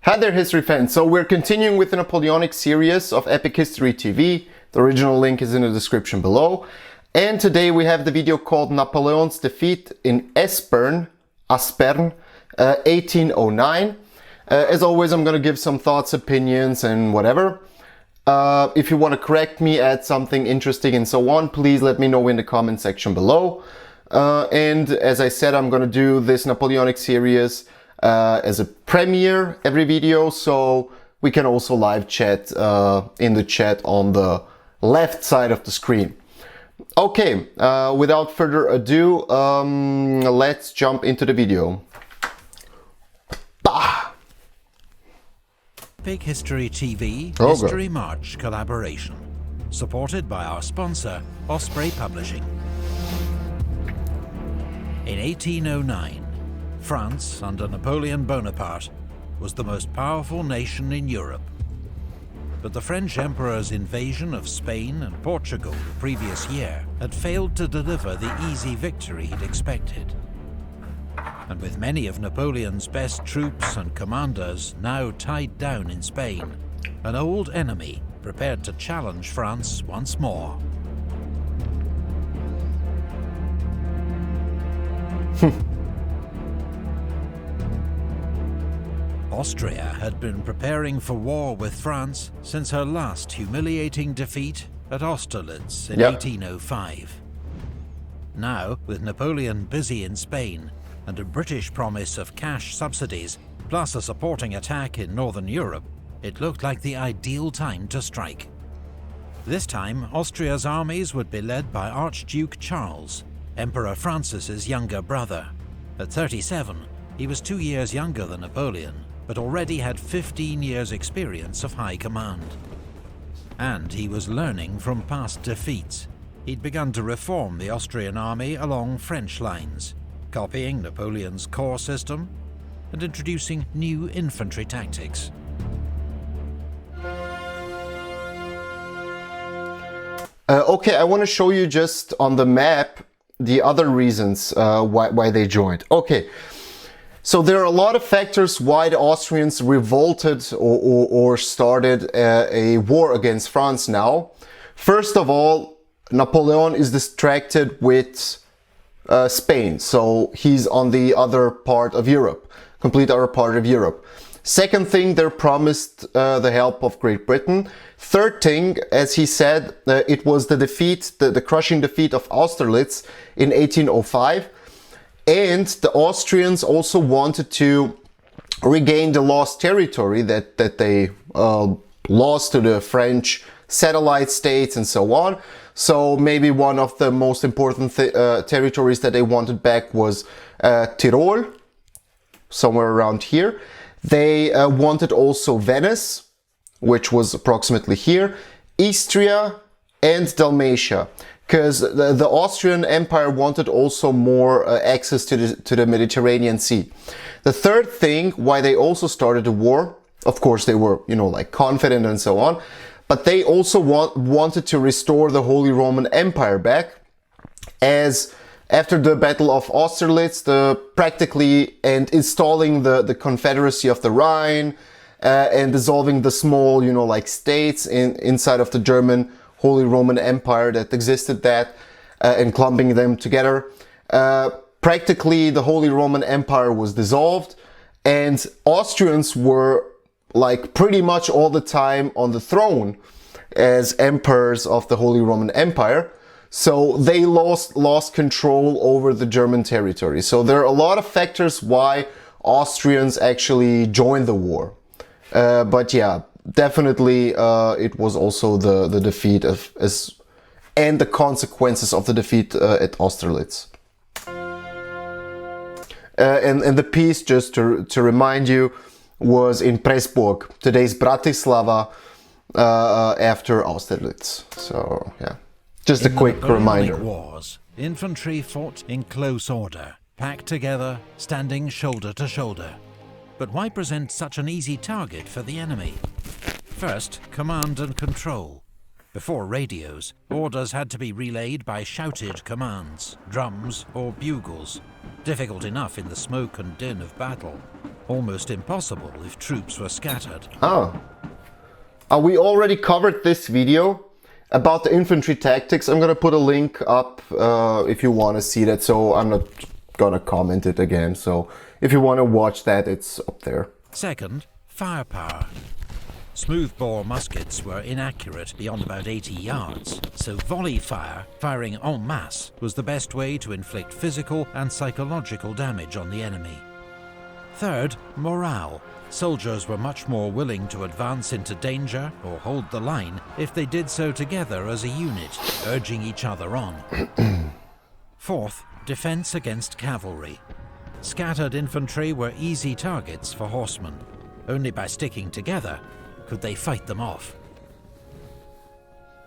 Hi there, history fans. So we're continuing with the Napoleonic series of Epic History TV. The original link is in the description below. And today we have the video called Napoleon's Defeat in Aspern, 1809. As always, I'm going to give some thoughts, opinions, and whatever. If you want to correct me, add something interesting and so on, please let me know in the comment section below. And as I said, I'm going to do this Napoleonic series as a premiere every video, so we can also live chat in the chat on the left side of the screen. Okay, without further ado, let's jump into the video. Bah! Epic History TV History March collaboration, supported by our sponsor, Osprey Publishing. In 1809, France, under Napoleon Bonaparte, was the most powerful nation in Europe. But the French Emperor's invasion of Spain and Portugal the previous year had failed to deliver the easy victory he'd expected. And with many of Napoleon's best troops and commanders now tied down in Spain, an old enemy prepared to challenge France once more. Austria had been preparing for war with France since her last humiliating defeat at Austerlitz in 1805. Now, with Napoleon busy in Spain and a British promise of cash subsidies, plus a supporting attack in Northern Europe, it looked like the ideal time to strike. This time, Austria's armies would be led by Archduke Charles, Emperor Francis's younger brother. At 37, he was 2 years younger than Napoleon, but already had 15 years' experience of high command. And he was learning from past defeats. He'd begun to reform the Austrian army along French lines, copying Napoleon's corps system and introducing new infantry tactics. Okay, I want to show you just on the map the other reasons why they joined. Okay. So there are a lot of factors why the Austrians revolted or started a war against France now. First of all, Napoleon is distracted with Spain, so he's on the other part of Europe, complete other part of Europe. Second thing, they're promised the help of Great Britain. Third thing, as he said, it was the defeat, the crushing defeat of Austerlitz in 1805. And the Austrians also wanted to regain the lost territory that they lost to the French satellite states and so on. So maybe one of the most important territories that they wanted back was Tyrol, somewhere around here. They wanted also Venice, which was approximately here, Istria and Dalmatia. Because the Austrian Empire wanted also more access to the Mediterranean Sea. The third thing why they also started the war, of course they were, like confident and so on, but they also wanted to restore the Holy Roman Empire back, as after the Battle of Austerlitz, practically and installing the Confederacy of the Rhine and dissolving the small, like states inside of the German Holy Roman Empire that existed and clumping them together. Practically the Holy Roman Empire was dissolved and Austrians were like pretty much all the time on the throne as emperors of the Holy Roman Empire. So they lost control over the German territory. So there are a lot of factors why Austrians actually joined the war. But yeah, definitely, it was also the defeat and the consequences of the defeat at Austerlitz. And the peace, just to remind you, was in Pressburg, today's Bratislava, after Austerlitz. So yeah, just a quick reminder. Wars, infantry fought in close order, packed together, standing shoulder to shoulder. But why present such an easy target for the enemy? First, command and control. Before radios, orders had to be relayed by shouted commands, drums or bugles, difficult enough in the smoke and din of battle. almost impossible if troops were scattered. Oh. We already covered this video about the infantry tactics. I'm gonna put a link up if you want to see that, so I'm not gonna comment it again. So if you want to watch that, it's up there. Second, firepower. Smoothbore muskets were inaccurate beyond about 80 yards, so volley fire, firing en masse, was the best way to inflict physical and psychological damage on the enemy. Third, morale. Soldiers were much more willing to advance into danger or hold the line if they did so together as a unit, urging each other on. Fourth, defense against cavalry. Scattered infantry were easy targets for horsemen. Only by sticking together could they fight them off.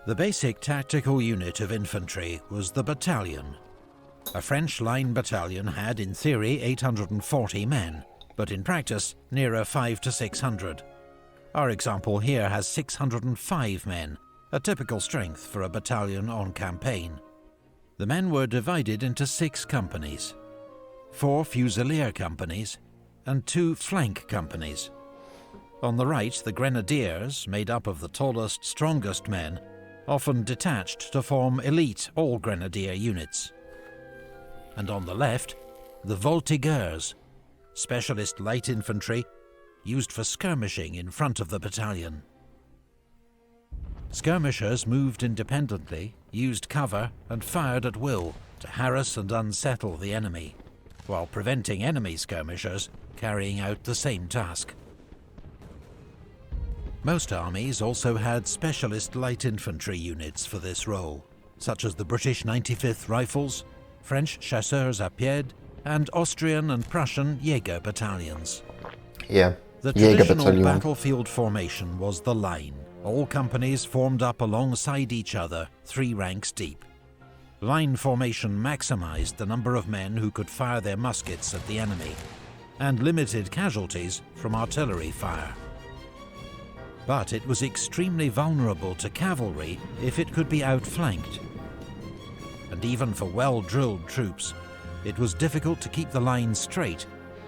The basic tactical unit of infantry was the battalion. A French line battalion had, in theory, 840 men, but in practice, nearer 500 to 600. Our example here has 605 men, a typical strength for a battalion on campaign. The men were divided into 6 companies, 4 fusilier companies, and 2 flank companies. On the right, the grenadiers, made up of the tallest, strongest men, often detached to form elite all-grenadier units. And on the left, the voltigeurs, specialist light infantry used for skirmishing in front of the battalion. Skirmishers moved independently, used cover, and fired at will to harass and unsettle the enemy, while preventing enemy skirmishers carrying out the same task. Most armies also had specialist light infantry units for this role, such as the British 95th Rifles, French Chasseurs à Pied, and Austrian and Prussian Jäger battalions. Yeah, the Jäger traditional battalion. battlefield formation was the line. All companies formed up alongside each other, 3 ranks deep. Line formation maximized the number of men who could fire their muskets at the enemy, and limited casualties from artillery fire. But it was extremely vulnerable to cavalry if it could be outflanked. And even for well-drilled troops, it was difficult to keep the line straight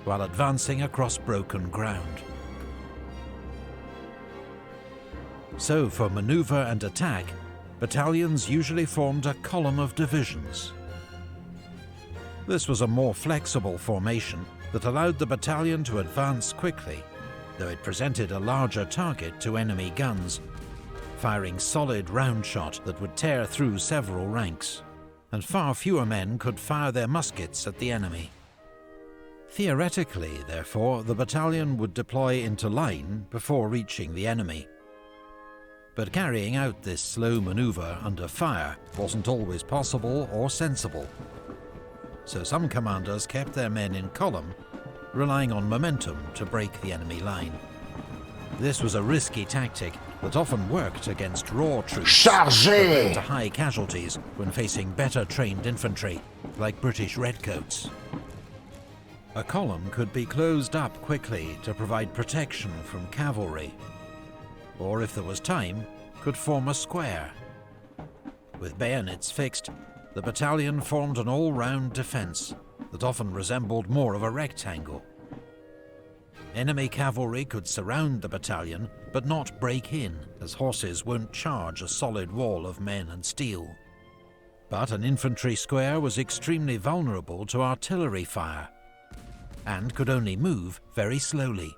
while advancing across broken ground. So for maneuver and attack, battalions usually formed a column of divisions. This was a more flexible formation that allowed the battalion to advance quickly, though it presented a larger target to enemy guns, firing solid round shot that would tear through several ranks, and far fewer men could fire their muskets at the enemy. Theoretically, therefore, the battalion would deploy into line before reaching the enemy. But carrying out this slow maneuver under fire wasn't always possible or sensible. So some commanders kept their men in column, relying on momentum to break the enemy line. This was a risky tactic that often worked against raw troops, Chargez! led to high casualties when facing better trained infantry, like British redcoats. A column could be closed up quickly to provide protection from cavalry, or if there was time, could form a square. With bayonets fixed, the battalion formed an all-round defence that often resembled more of a rectangle. Enemy cavalry could surround the battalion, but not break in, as horses won't charge a solid wall of men and steel. But an infantry square was extremely vulnerable to artillery fire, and could only move very slowly.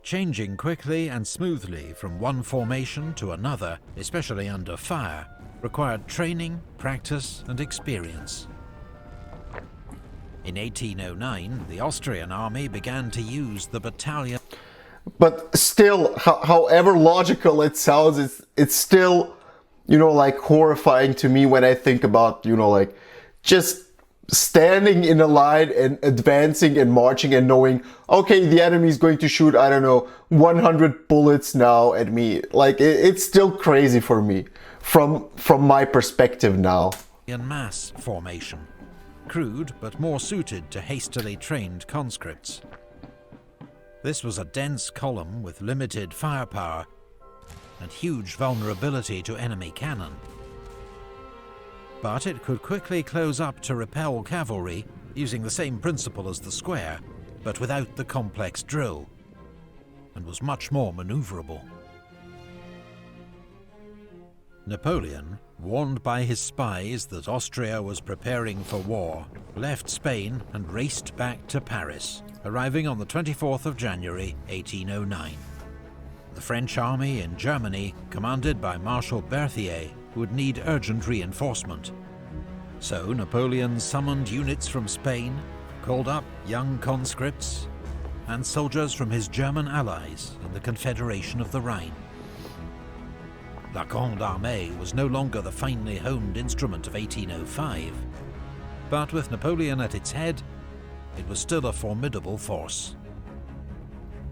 Changing quickly and smoothly from one formation to another, especially under fire, required training, practice, and experience. In 1809, the Austrian army began to use the battalion. But still, however logical it sounds, it's still, like horrifying to me when I think about, like just standing in a line and advancing and marching and knowing, okay, the enemy is going to shoot, 100 bullets now at me. Like, it's still crazy for me from my perspective now. In mass formation, crude but more suited to hastily trained conscripts. This was a dense column with limited firepower and huge vulnerability to enemy cannon. But it could quickly close up to repel cavalry using the same principle as the square, but without the complex drill, and was much more manoeuvrable. Napoleon, warned by his spies that Austria was preparing for war, left Spain and raced back to Paris, arriving on the 24th of January 1809. The French army in Germany, commanded by Marshal Berthier, would need urgent reinforcement. So Napoleon summoned units from Spain, called up young conscripts, and soldiers from his German allies in the Confederation of the Rhine. La Grande Armée was no longer the finely honed instrument of 1805, but with Napoleon at its head, it was still a formidable force.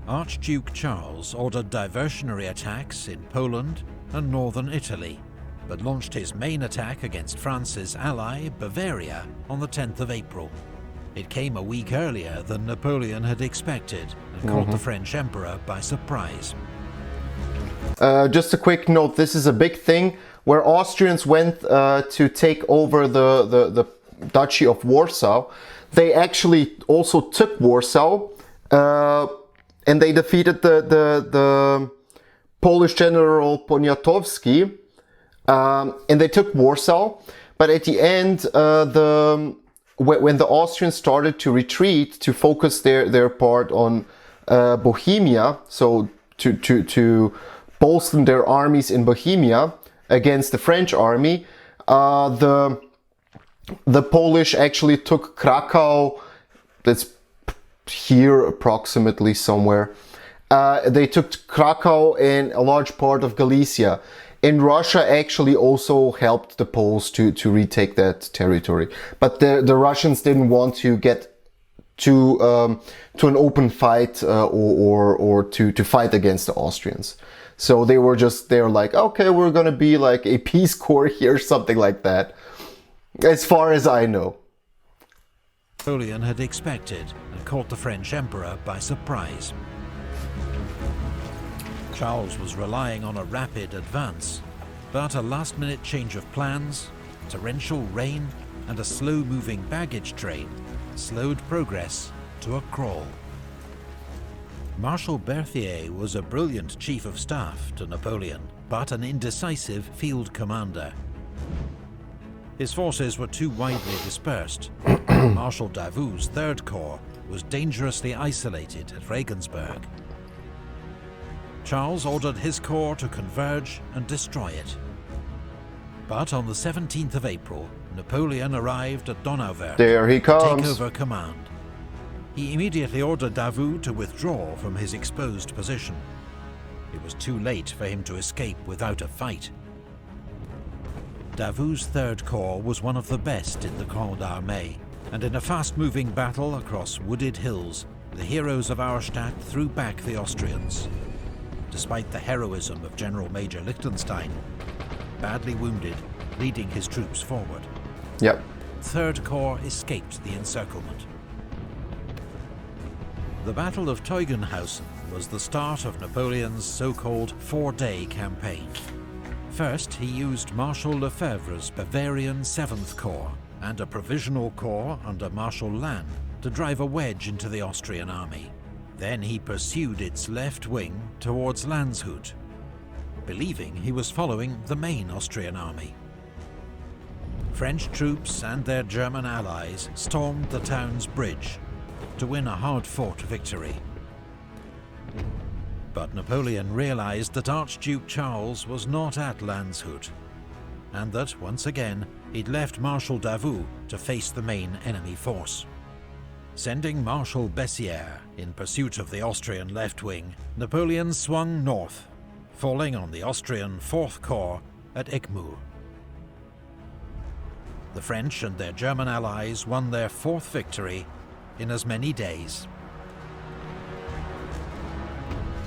Archduke Charles ordered diversionary attacks in Poland and northern Italy, but launched his main attack against France's ally, Bavaria, on the 10th of April. It came a week earlier than Napoleon had expected and caught the French Emperor by surprise. Just a quick note, this is a big thing where Austrians went to take over the Duchy of Warsaw. They actually also took Warsaw and they defeated the Polish general Poniatowski, and they took Warsaw. But at the end, when the Austrians started to retreat to focus their part on Bohemia, so to bolster their armies in Bohemia against the French army, the Polish actually took Krakow. That's here approximately somewhere. They took Krakow and a large part of Galicia. And Russia actually also helped the Poles to retake that territory. But the Russians didn't want to get to an open fight or to fight against the Austrians. So they were like, okay, we're gonna be like a Peace Corps here, something like that. As far as I know. Napoleon had expected and caught the French Emperor by surprise. Charles was relying on a rapid advance, but a last-minute change of plans, torrential rain, and a slow-moving baggage train slowed progress to a crawl. Marshal Berthier was a brilliant chief of staff to Napoleon, but an indecisive field commander. His forces were too widely dispersed. Marshal Davout's Third Corps was dangerously isolated at Regensburg. Charles ordered his corps to converge and destroy it. But on the 17th of April, Napoleon arrived at Donauwörth there he comes. to take over command. He immediately ordered Davout to withdraw from his exposed position. It was too late for him to escape without a fight. Davout's Third Corps was one of the best in the Grande Armée, and in a fast-moving battle across wooded hills, the heroes of Auerstadt threw back the Austrians. Despite the heroism of General Major Liechtenstein, badly wounded, leading his troops forward. Yep. Third Corps escaped the encirclement. The Battle of Teugn-Hausen was the start of Napoleon's so-called four-day campaign. First, he used Marshal Lefebvre's Bavarian 7th Corps and a provisional corps under Marshal Lannes to drive a wedge into the Austrian army. Then he pursued its left wing towards Landshut, believing he was following the main Austrian army. French troops and their German allies stormed the town's bridge to win a hard-fought victory. But Napoleon realized that Archduke Charles was not at Landshut, and that, once again, he'd left Marshal Davout to face the main enemy force. Sending Marshal Bessières in pursuit of the Austrian left wing, Napoleon swung north, falling on the Austrian 4th Corps at Eckmühl. The French and their German allies won their 4th victory in as many days.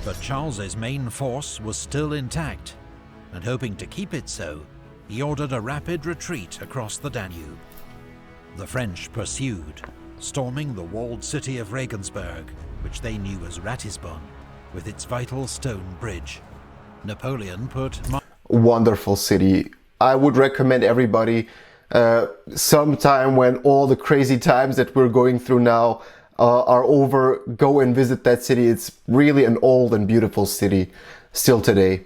But Charles's main force was still intact, and hoping to keep it so, he ordered a rapid retreat across the Danube. The French pursued, storming the walled city of Regensburg, which they knew as Ratisbon, with its vital stone bridge. Napoleon put... Wonderful city. I would recommend everybody sometime when all the crazy times that we're going through now are over, go and visit that city. It's really an old and beautiful city still today.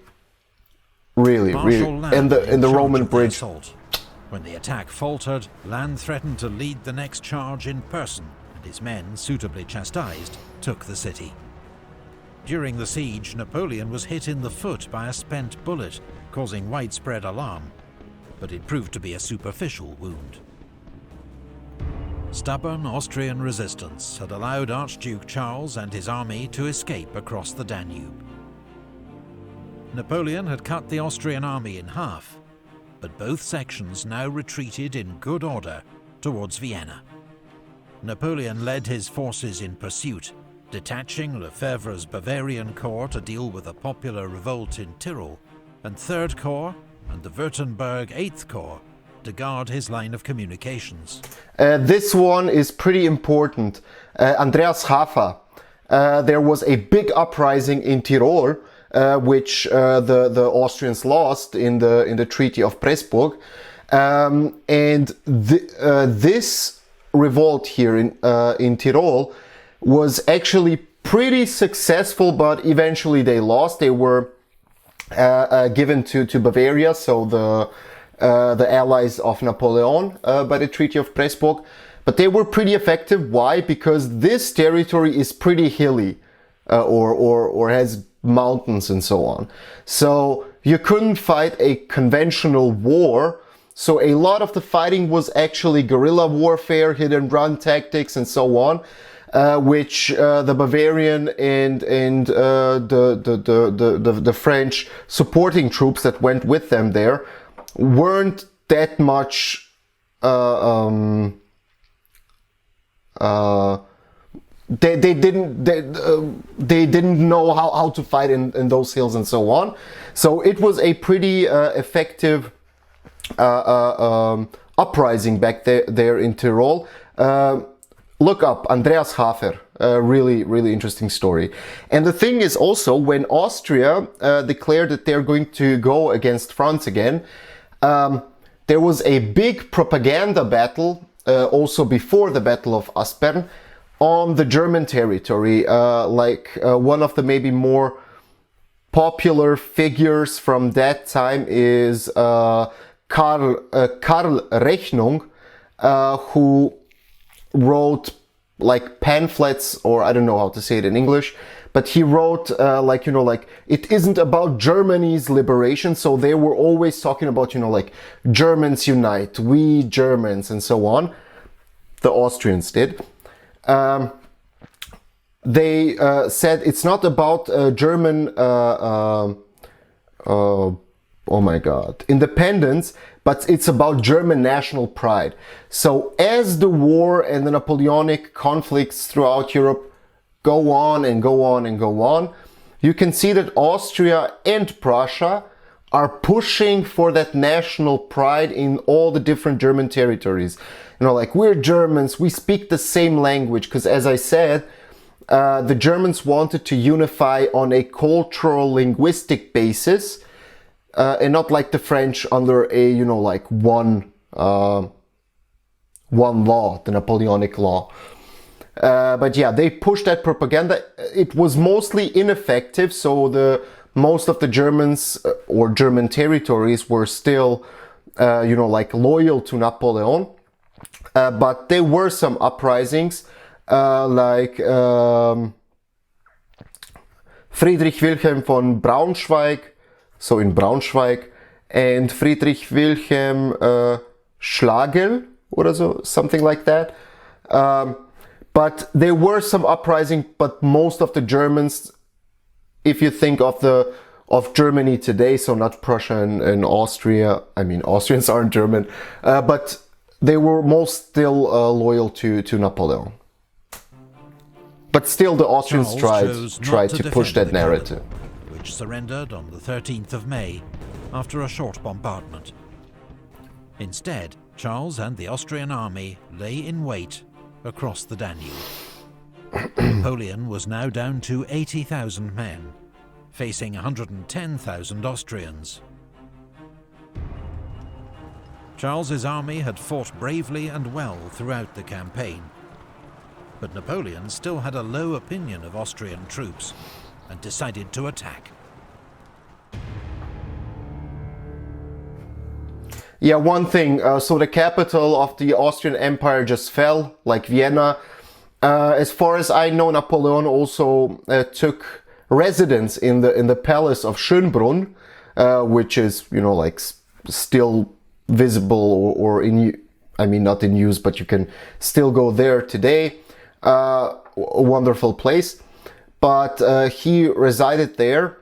Really, really. And the Roman bridge. Assault. When the attack faltered, Lannes threatened to lead the next charge in person, and his men, suitably chastised, took the city. During the siege, Napoleon was hit in the foot by a spent bullet, causing widespread alarm, but it proved to be a superficial wound. Stubborn Austrian resistance had allowed Archduke Charles and his army to escape across the Danube. Napoleon had cut the Austrian army in half, but both sections now retreated in good order towards Vienna. Napoleon led his forces in pursuit, detaching Lefebvre's Bavarian Corps to deal with a popular revolt in Tyrol, and Third Corps and the Württemberg 8th Corps to guard his line of communications. This one is pretty important. Andreas Hafer. There was a big uprising in Tyrol, which the Austrians lost in the Treaty of Pressburg, and this revolt here in Tyrol was actually pretty successful, but eventually they lost. They were given to Bavaria, so the allies of Napoleon, by the Treaty of Pressburg. But they were pretty effective. Why? Because this territory is pretty hilly, or has mountains and so on. So you couldn't fight a conventional war. So a lot of the fighting was actually guerrilla warfare, hit and run tactics, and so on, which the Bavarian and the French supporting troops that went with them there weren't that much they didn't know how to fight in those hills and so on. So it was a pretty effective uprising back there in Tyrol. Look up Andreas Hafer. Really interesting story. And the thing is also, when Austria declared that they're going to go against France again, there was a big propaganda battle also before the Battle of Aspern on the German territory. One of the maybe more popular figures from that time is Karl Rechnung, who wrote like pamphlets, or I don't know how to say it in English, but he wrote it isn't about Germany's liberation. So they were always talking about, Germans unite, we Germans, and so on. The Austrians did. They said it's not about German independence, but it's about German national pride. So as the war and the Napoleonic conflicts throughout Europe go on and go on and go on, you can see that Austria and Prussia are pushing for that national pride in all the different German territories. We're Germans, we speak the same language, because as I said, the Germans wanted to unify on a cultural linguistic basis, and not like the French under a one law, the Napoleonic law. But yeah, they pushed that propaganda. It was mostly ineffective, so most of the Germans or German territories were still loyal to Napoleon. But there were some uprisings, Friedrich Wilhelm von Braunschweig, so in Braunschweig, and Friedrich Wilhelm Schlagel, or so, something like that. But there were some uprisings, but most of the Germans, if you think of Germany today, so not Prussia and Austria, I mean, Austrians aren't German, but they were most still loyal to Napoleon. But still the Austrians tried to push that narrative. Which surrendered on the 13th of May after a short bombardment. Instead, Charles and the Austrian army lay in wait across the Danube. Napoleon was now down to 80,000 men, facing 110,000 Austrians. Charles's army had fought bravely and well throughout the campaign. But Napoleon still had a low opinion of Austrian troops and decided to attack. Yeah, one thing, so the capital of the Austrian Empire just fell, like Vienna. As far as I know, Napoleon also took residence in the palace of Schönbrunn, which is, you know, like still visible or in, I mean, not in use, but you can still go there today. A wonderful place. But he resided there,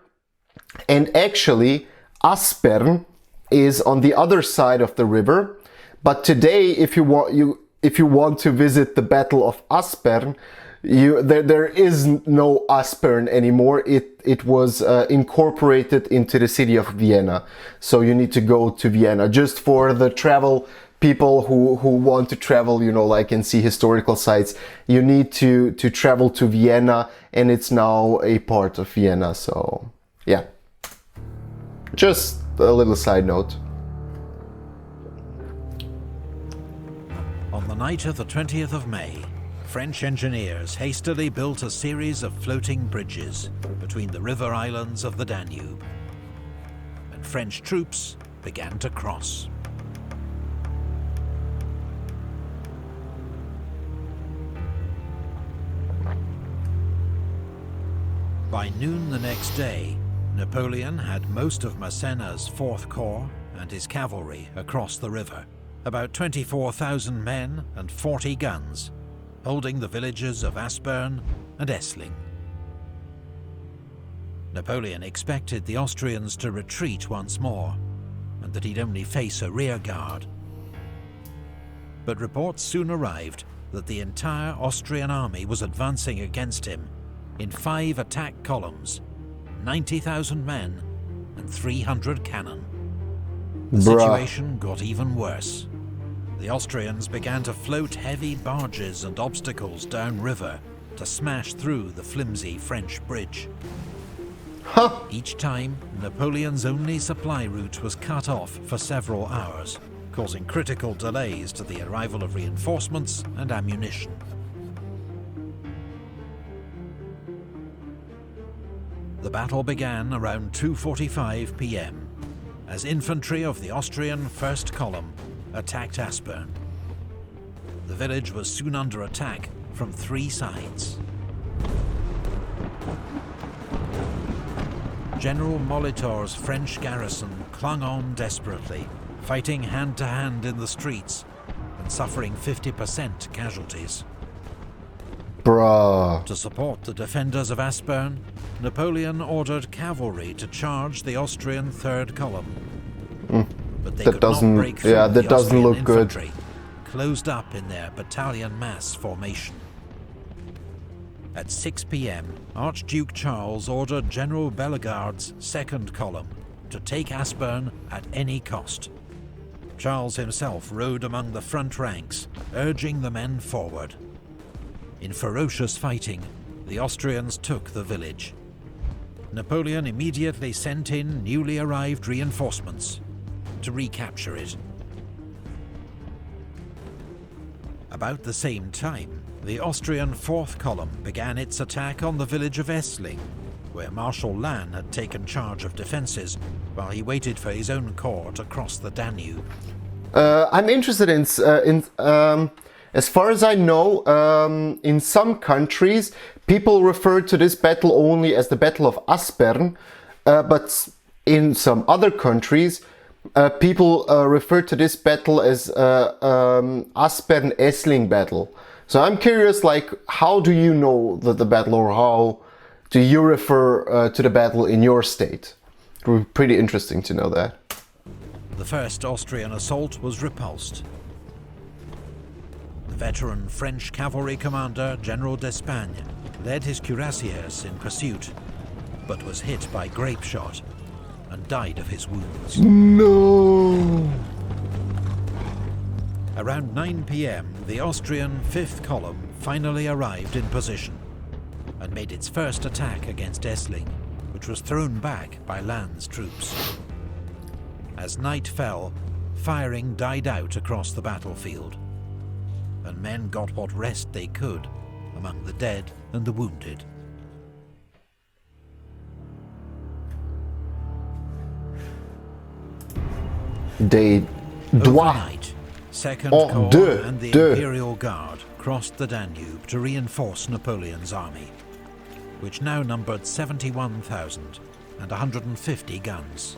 and actually Aspern is on the other side of the river. But today, if you want to visit the Battle of Aspern, there is no Aspern anymore. It was incorporated into the city of Vienna. So you need to go to Vienna just for the travel people who want to travel, you know, like and see historical sites. You need to travel to Vienna, and it's now a part of Vienna. So yeah, just a little side note. On the night of the 20th of May, French engineers hastily built a series of floating bridges between the river islands of the Danube, and French troops began to cross. By noon the next day, Napoleon had most of Massena's 4th Corps and his cavalry across the river, about 24,000 men and 40 guns, holding the villages of Aspern and Essling. Napoleon expected the Austrians to retreat once more, and that he'd only face a rear guard. But reports soon arrived that the entire Austrian army was advancing against him in 5 attack columns, 90,000 men and 300 cannon. The situation got even worse. The Austrians began to float heavy barges and obstacles downriver to smash through the flimsy French bridge. Huh. Each time, Napoleon's only supply route was cut off for several hours, causing critical delays to the arrival of reinforcements and ammunition. The battle began around 2:45 p.m. as infantry of the Austrian First Column attacked Aspern. The village was soon under attack from 3 sides. General Molitor's French garrison clung on desperately, fighting hand-to-hand in the streets and suffering 50% casualties. Bruh. To support the defenders of Aspern, Napoleon ordered cavalry to charge the Austrian Third Column. But they could not break through the Austrian infantry, closed up in their battalion mass formation. At 6 p.m, Archduke Charles ordered General Bellegarde's Second Column to take Aspern at any cost. Charles himself rode among the front ranks, urging the men forward. In ferocious fighting, the Austrians took the village. Napoleon immediately sent in newly arrived reinforcements to recapture it. About the same time, the Austrian Fourth Column began its attack on the village of Essling, where Marshal Lannes had taken charge of defences while he waited for his own corps to cross the Danube. I'm interested in as far as I know, in some countries, people refer to this battle only as the Battle of Aspern, but in some other countries, people refer to this battle as aspern-essling battle. So I'm curious, like, how do you know the battle, or how do you refer to the battle in your state? It would be pretty interesting to know that. The first Austrian assault was repulsed. The veteran French cavalry commander, General d'Espagne, led his cuirassiers in pursuit, but was hit by grape shot and died of his wounds. No! Around 9 p.m, the Austrian Fifth Column finally arrived in position and made its first attack against Essling, which was thrown back by Lannes' troops. As night fell, firing died out across the battlefield, and men got what rest they could among the dead and the wounded. Day Overnight, Second Oh, Corps deux, and the deux. Imperial Guard crossed the Danube to reinforce Napoleon's army, which now numbered 71,000 and 150 guns.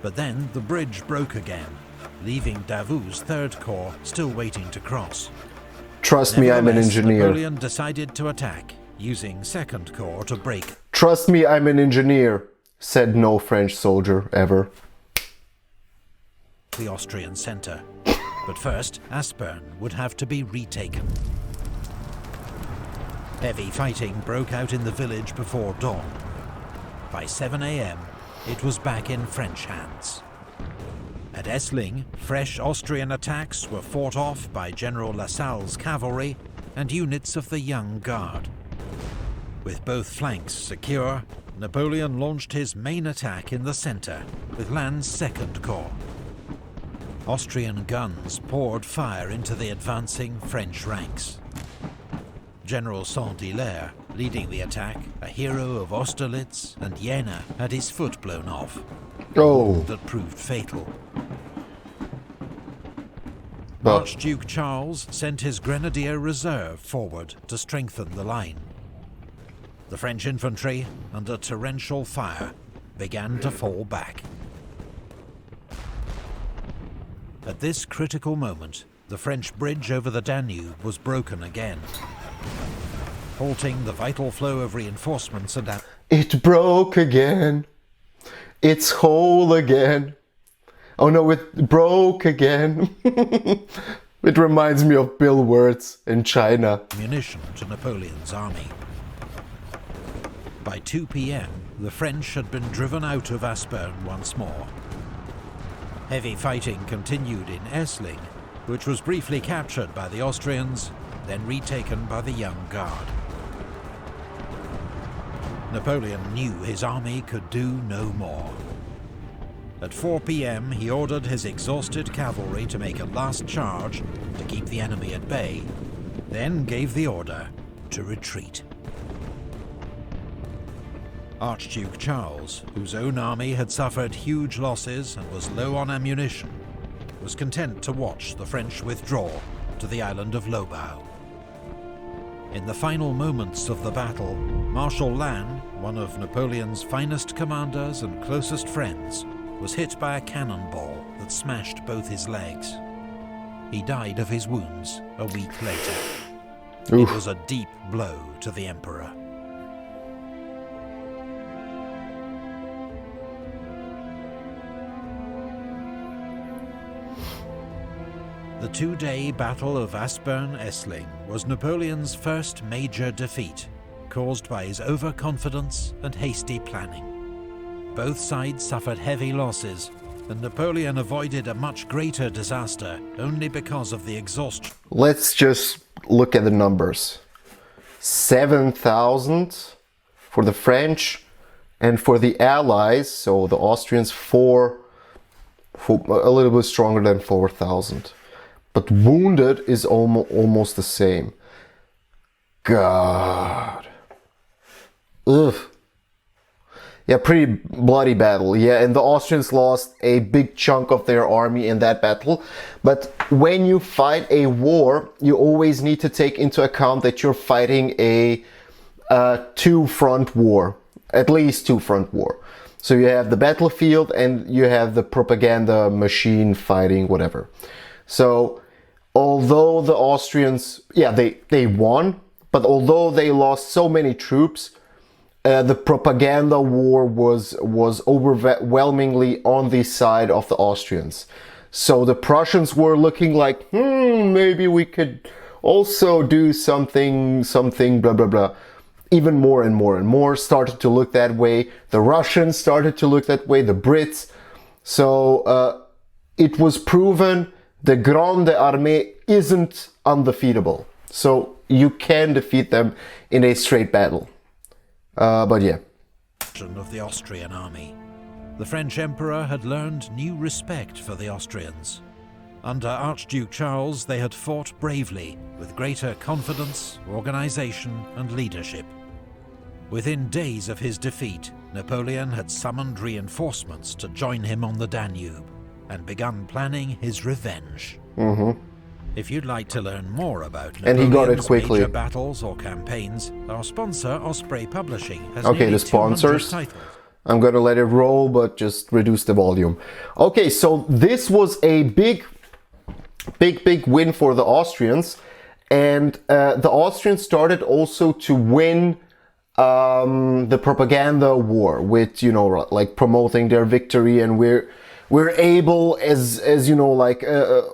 But then the bridge broke again, leaving Davout's Third Corps still waiting to cross. Trust me, I'm an Nevertheless, engineer. Napoleon decided to attack, using Second Corps to break. Trust me, I'm an engineer, said no French soldier ever. The Austrian centre. But first, Aspern would have to be retaken. Heavy fighting broke out in the village before dawn. By 7 a.m, it was back in French hands. At Essling, fresh Austrian attacks were fought off by General Lassalle's cavalry and units of the Young Guard. With both flanks secure, Napoleon launched his main attack in the centre with Lannes' Second Corps. Austrian guns poured fire into the advancing French ranks. General Saint-Hilaire, leading the attack, a hero of Austerlitz and Jena, had his foot blown off. Oh, That proved fatal. but Archduke Charles sent his Grenadier Reserve forward to strengthen the line. The French infantry, under torrential fire, began to fall back. At this critical moment, the French bridge over the Danube was broken again, halting the vital flow of reinforcements and it broke again. It's whole again. Oh no, it broke again. It reminds me of Bill Wirtz in China. ammunition to Napoleon's army. By 2 p.m, the French had been driven out of Aspern once more. Heavy fighting continued in Essling, which was briefly captured by the Austrians, then retaken by the Young Guard. Napoleon knew his army could do no more. At 4 p.m, he ordered his exhausted cavalry to make a last charge to keep the enemy at bay, then gave the order to retreat. Archduke Charles, whose own army had suffered huge losses and was low on ammunition, was content to watch the French withdraw to the island of Lobau. In the final moments of the battle, Marshal Lannes, one of Napoleon's finest commanders and closest friends, was hit by a cannonball that smashed both his legs. He died of his wounds a week later. Oof. It was a deep blow to the Emperor. The two-day Battle of Aspern-Essling was Napoleon's first major defeat, caused by his overconfidence and hasty planning. Both sides suffered heavy losses, and Napoleon avoided a much greater disaster only because of the exhaustion. Let's just look at the numbers. 7,000 for the French, and for the Allies, so the Austrians, a little bit stronger than 4,000. But wounded is almost the same. God. Ugh. Yeah, pretty bloody battle. Yeah, and the Austrians lost a big chunk of their army in that battle. But when you fight a war, you always need to take into account that you're fighting a two-front war. At least two-front war. So you have the battlefield and you have the propaganda machine fighting, whatever. So, although the Austrians, yeah, they won, but although they lost so many troops, the propaganda war was overwhelmingly on the side of the Austrians. So the Prussians were looking like, maybe we could also do something, blah, blah, blah. Even more and more and more started to look that way. The Russians started to look that way, the Brits. So it was proven the Grande Armée isn't undefeatable. So you can defeat them in a straight battle. But yeah. Of the Austrian army. The French Emperor had learned new respect for the Austrians. Under Archduke Charles, they had fought bravely, with greater confidence, organisation and leadership. Within days of his defeat, Napoleon had summoned reinforcements to join him on the Danube, and begun planning his revenge. If you'd like to learn more about Napoleon's major battles or campaigns, our sponsor, Osprey Publishing, has the sponsors. titles. I'm gonna let it roll, but just reduce the volume. Okay, so this was a big win for the Austrians, and the Austrians started also to win the propaganda war with, you know, like promoting their victory, and we're able, as you know, like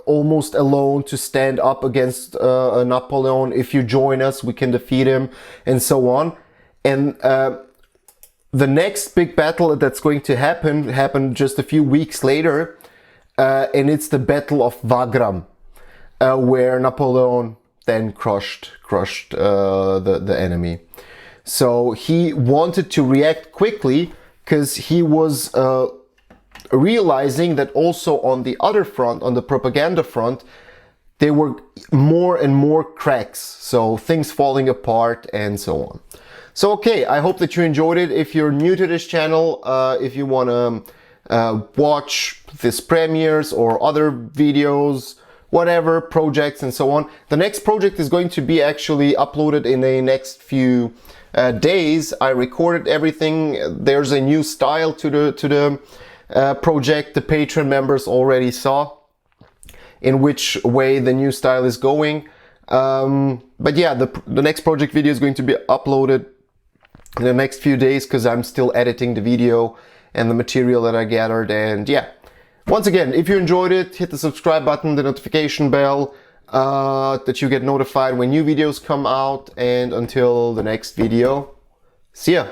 almost alone to stand up against Napoleon. If you join us, we can defeat him, and so on. And the next big battle that's going to happen just a few weeks later, and it's the Battle of Wagram, where Napoleon then crushed the enemy. So he wanted to react quickly because he was realizing that also on the other front, on the propaganda front, there were more and more cracks, so things falling apart and so on. So okay, I hope that you enjoyed it. If you're new to this channel, if you want to watch this premieres or other videos, whatever, projects and so on, the next project is going to be actually uploaded in the next few days. I recorded everything. There's a new style to the project. The Patreon members already saw in which way the new style is going. But yeah, the next project video is going to be uploaded in the next few days because I'm still editing the video and the material that I gathered. And yeah, once again, if you enjoyed it, hit the subscribe button, the notification bell, that you get notified when new videos come out. And until the next video, see ya!